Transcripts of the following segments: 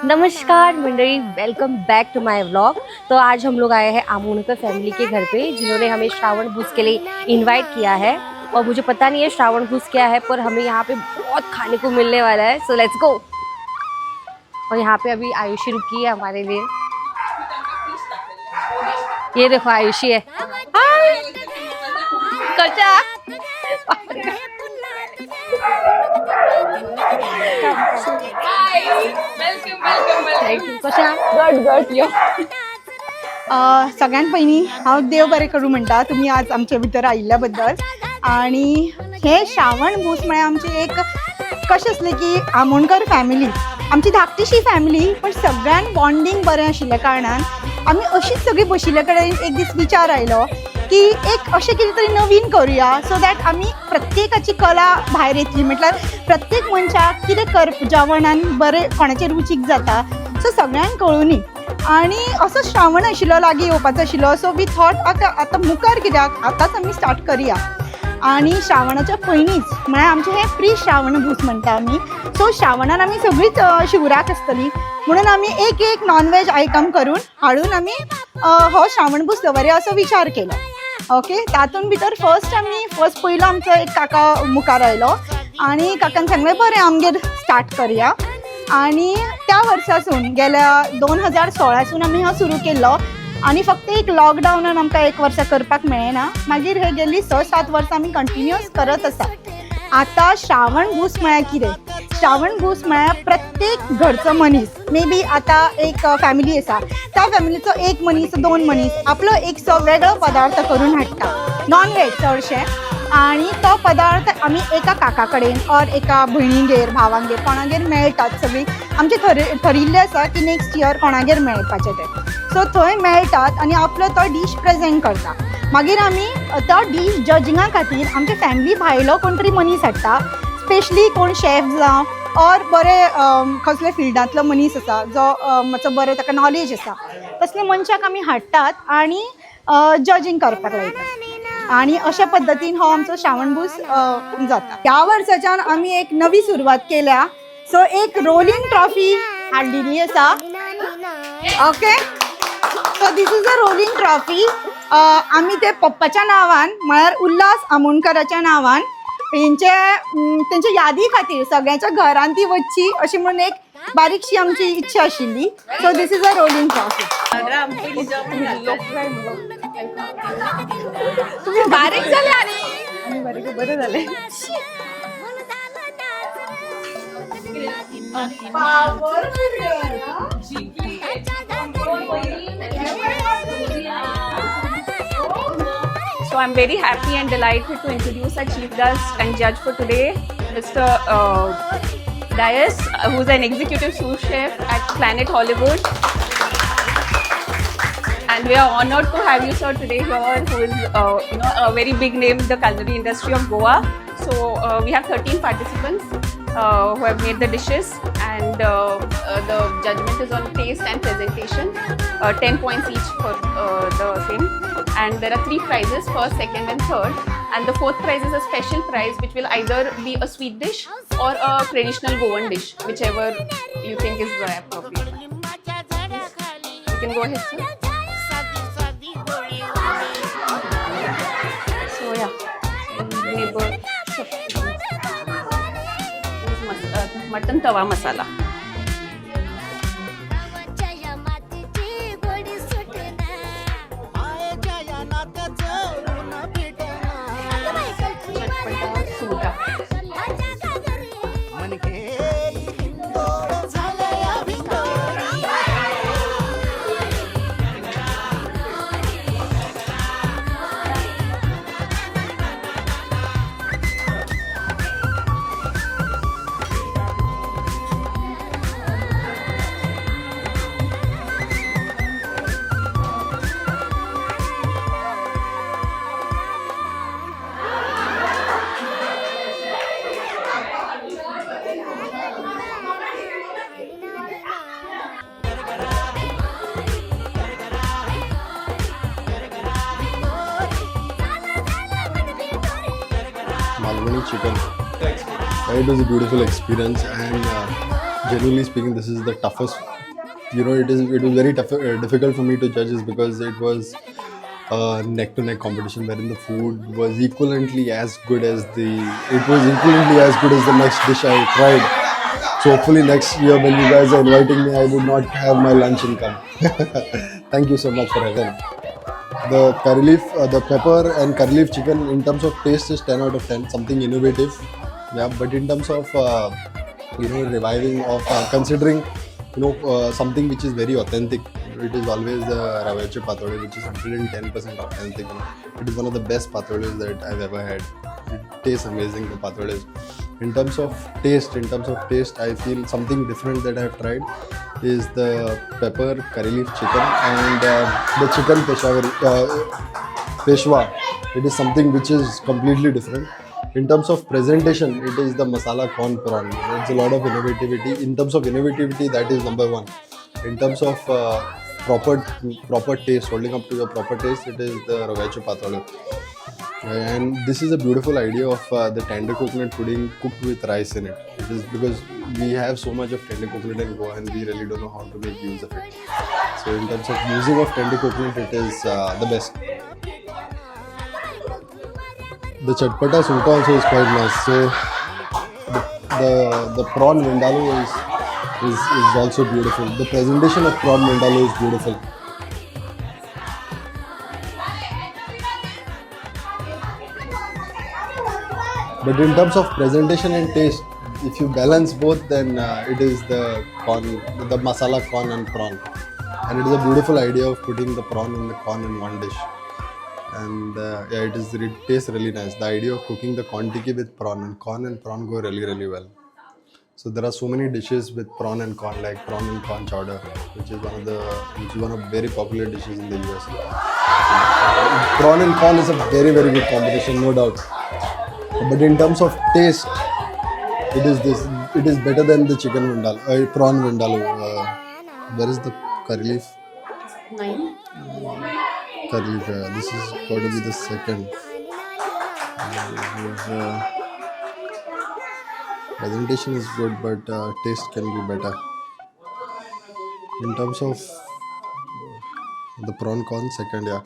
नमस्कार मंडली, welcome back to my vlog. तो आज हम लोग आए हैं आमोणकर फैमिली के घर पे, जिन्होंने हमें श्रावण भूस के लिए इनवाइट किया है। और मुझे पता नहीं है श्रावण भूस क्या है, पर हमें यहाँ पे बहुत खाने को मिलने वाला है। So let's go. और यहाँ पे अभी आयुषी रुकी है हमारे लिए। ये देखो आयुषी है। हाय कचा। सगळ्यात पयलीं हांव देव बरें करूं म्हणटा तुमी आज आमचे भितर आयिल्ल्या बद्दल। आनी हे श्रावण भूस म्हळ्यार आमचे एक कशें आसलें की आमोणकर फॅमिली आमची धाकटीशी फॅमिली, पण सगळ्यांक बॉन्डिंग बरें आशिल्ल्या कारणान आमी अशीच सगळीं बशिल्ले कडेन एक दीस विचार आयलो की एक अशें कितें तरी नवीन करुया, सो दॅट आमी प्रत्येकाची कला भायर येतली। म्हटल्यार प्रत्येक मनशाक कितें जेवणान बरें कोणाचें रुचीक जाता, सो सगळ्यांक कळुनी। आणि असो श्रावण आशिल्लो, लागीं येवपाचो आशिल्लो, सो वी थॉट आतां मुखार कित्याक आतांच आमी स्टार्ट करुया। आणि श्रावणाच्या पयलींच म्हळ्यार आमचें हें प्री श्रावण भूस म्हणटा आमी। सो श्रावणान आमी सगळींच शिवराक आसतली म्हणून आमी एक एक नॉनवेज आयटम करून हाडून आमी हो श्रावण भूस दवरया असो विचार केलो। ओके, तातूंत भितर फर्स्ट पयलो आमचो एक काका मुखार आयलो आनी काकान सांगलें बरें आमगेर स्टार्ट करुया। आणि त्या वर्सासून गेल्या 2016 आमी हो सुरू केल्लो आणि फक्त एक लॉकडावनान आमकां एक वर्सा करपाक मेळ्ळें। मागीर हे गेल्ली 6-7 वर्सां आमी कंटिन्युअस करत आसा। आतां श्रावण भूस म्हळ्यार कितें? श्रावण भूस म्हळ्यार प्रत्येक घरचो मनीस, मे बी आतां एक फॅमिली आसा, त्या फॅमिलीचो एक मनीस 2 मनीस आपलो एक वेगळो पदार्थ करून हाडटा, नॉन वेज चडशें। आणि तो पदार्थ आमी एका काका कडेन और एका भयणीगेर भावांगेर कोणागेर मेळटात। सगळीं आमचे ठरिल्लें आसा की नेक्स्ट इयर कोणागेर मेळपाचें तें, सो थंय मेळटात आणि आपलो तो डीश प्रेजेंट करता। मागीर आमी तो डीश जजिंगा खातीर आमचे फॅमिली भायलो कोण तरी मनीस हाडटा, स्पेशली कोण शेफ जावं और बरें कसले फिल्डांतलो मनीस आसा जो मातसो बरें ताका नॉलेज आसा, तसले मनशाक आमी हाडटात आणि जजिंग करपाक लायतात। आणि अशा पद्दतीन हो आमचो श्रावण भूस जाता। ह्या वर्साच्यान आमी एक नवी सुरवात केल्या, सो एक रोलिंग ट्रॉफी हाडलेली आसा। Okay, so this is a rolling trophy. आमी ते पप्पाच्या नांवान म्हळ्यार उल्हास आमोणकराच्या नांवान तेंच्या यादी खातीर सगळ्यांच्या घरान ती वचची अशी म्हणून एक बारीकशी आमची इच्छा आशिल्ली। So this is a rolling trophy. तुम्ही बारीक झाले आणि बरं झाले। So I'm very happy and delighted to introduce our chief guest and judge for today, Mr. Dias, who's an executive sous chef at Planet Hollywood. And we are honored to have you, sir, today here, who is a very big name in the culinary industry of Goa. So we have 13 participants who have made the dishes, and the judgment is on taste and presentation. 10 points each for the same. And there are 3 prizes, first, second and third. And the 4th prize is a special prize which will either be a sweet dish or a traditional Goan dish, whichever you think is appropriate. You can go ahead, sir. So yeah, neighbor mutton tawa masala. Malvani chicken It was a beautiful experience, and genuinely speaking, this is the toughest. It was very tough, difficult for me to judge, is because it was a neck-to-neck competition wherein the food was equivalently as good as the next dish I tried. So hopefully next year when you guys are inviting me, I would not have my lunch income. Thank you so much for having. The curry leaf, the pepper and curry leaf chicken in terms of taste is 10 out of 10. Something innovative, yeah. But in terms of reviving of considering something which is very authentic, it is always the Ravache Patole, which is 110% authentic. It is one of the best patoles that I've ever had. It tastes amazing, the patoles. In terms of taste, I feel something different that I've tried is the pepper curry leaf chicken and the chicken Peshwa. It is something which is completely different. In terms of presentation, it is the masala corn prawn. It's a lot of innovativity. In terms of innovativity, that is number one. In terms of proper taste, holding up to your proper taste, it is the Ravache Patole. And this is a beautiful idea of the tender coconut pudding cooked with rice in it. It is because we have so much of tender coconut in Goa and we really don't know how to make use of it. So in terms of using of tender coconut, it is the best. The chatpata sulka also is quite nice. So the prawn vindaloo is also beautiful. The presentation of prawn vindaloo is beautiful. But in terms of presentation and taste, if you balance both, then it is the masala corn and prawn. And it is a beautiful idea of putting the prawn and the corn in one dish. And it tastes really nice. The idea of cooking the corn tikki with prawn and prawn go really, really well. So there are so many dishes with prawn and corn, like prawn and corn chowder, which is one of very popular dishes in the US. Prawn and corn is a very, very good combination, no doubt. But in terms of taste, it is better than the chicken vindaloo, prawn vindaloo. Where is the curry leaf? 9. Curry leaf. This is going to be the second. Presentation is good, but taste can be better. In terms of the prawn corn, second, yeah.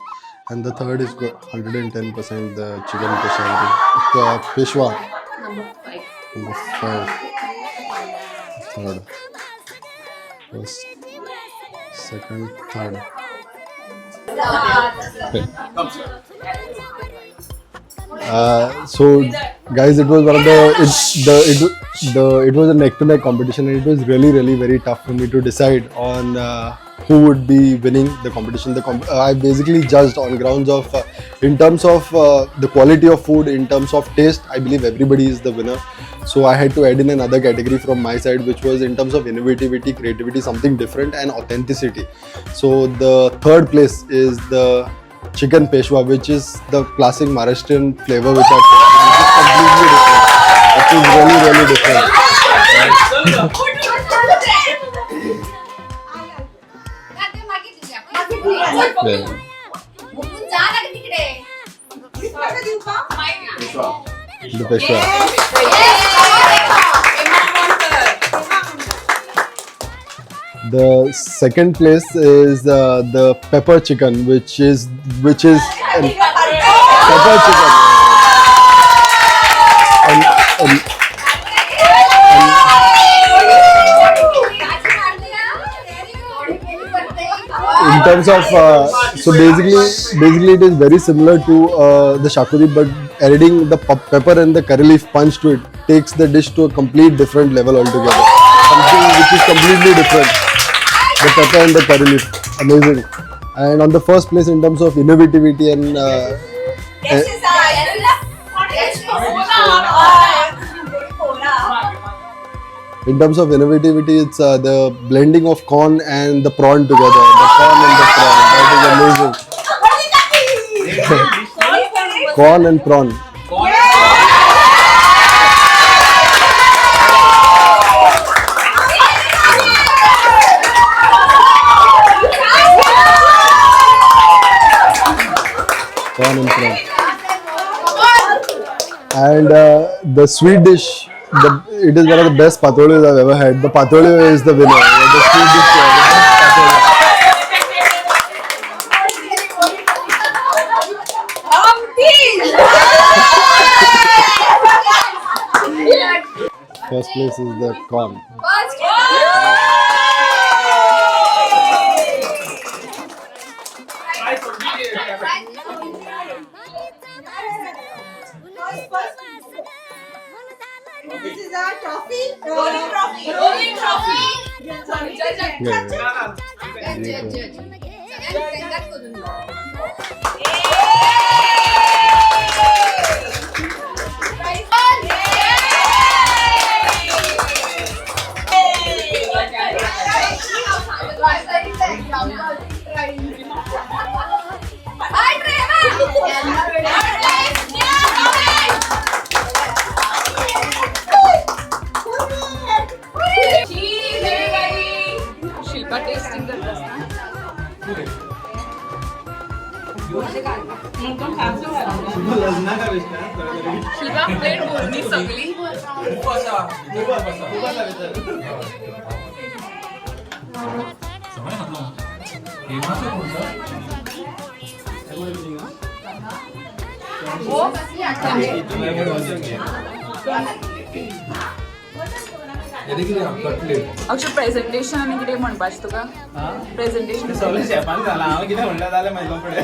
And the third is 110% the chicken Peshwa. Number 5. Third. First. Second. Third. Okay. So guys, it was one of it was a neck-to-neck competition, and it was really, really very tough for me to decide on who would be winning the competition. I basically judged on grounds of in terms of the quality of food, in terms of taste. I believe everybody is the winner. So I had to add in another category from my side, which was in terms of innovativity, creativity, something different, and authenticity. So the third place is the chicken Peshwa, which is the classic Maharashtrian flavor, which is completely different. It is really, really different. The Peshwa. The second place is the pepper chicken, which is pepper chicken. In terms of so basically it is very similar to the shakuri, but adding the pepper and the curry leaf punch to it takes the dish to a complete different level altogether. Something which is completely different. The pepper and the curry leaf, amazing. And on the first place in terms of innovativity and in terms of innovativity, it's the blending of corn and the prawn together. The corn and the prawn, that is amazing. Corn and prawn. Corn and prawn. And the sweet dish, it is one of the best patolis I've ever had. The patoli is the winner. The sweet dish, the best patoli. First place is the corn. This is our trophy. Shilpa testing करत असते. Shilpa plate बोलती सगळी. अक्षर presentation आणि किती म्हणपाच तुका presentation सगळें शेपान जाला हांव कितें म्हणटा जाल्यार म्हाका फुडें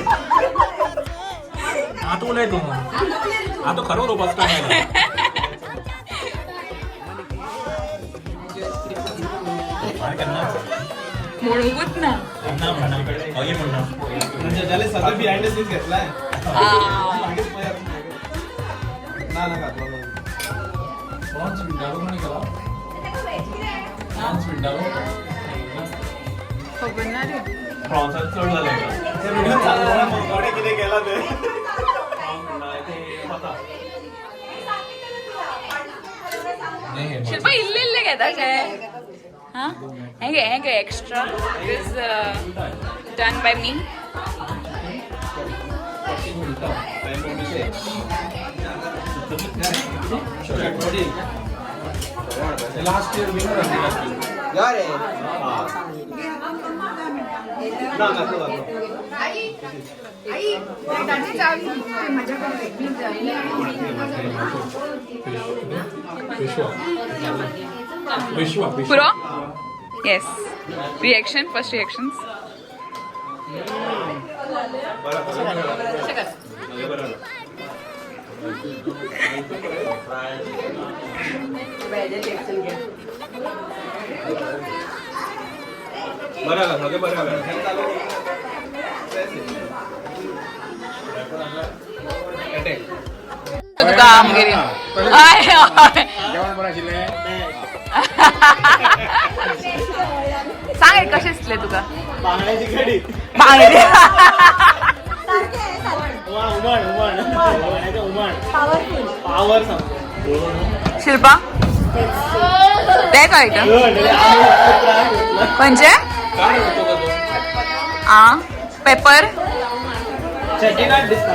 आतां उलय तूं आतां खरो उलोवपाचो टायम आयला म्हणूंकूच ना. म्हणजे जाल्यार सगळें बिहायंड द सीन्स घेतलाय ना ना घातलो ना. खबर ना रे. प्रॉन्साचो चड जालें ते व्हिडिओ चालू कोणे कितें केलां ते शिल्पा इल्ले इल्ले घेता काय हा हे घे extra is done by me. Last year winner यारे ना घातलो घातलो पुरो येस रिएक्शन फर्स्ट रिएक्शन्स. बरं का सगळें बरं का तुका आमगेरी सांग कशें दिसलें तुका बांगड्याची कडी बांगडे उमण उमण पावर सांगतो. शिल्पा ते आयटम म्हणजे पेपर चेटीनाट दिसता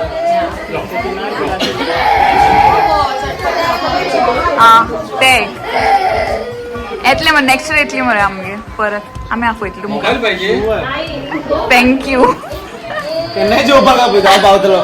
ते येतले मरे नेक्स्ट इयर येतली मरे आमगे परत आमी आपयतली तुमकां. पाहिजे थँक्यू. केन्नाय जेवपाक आपयता हांव पावतलो.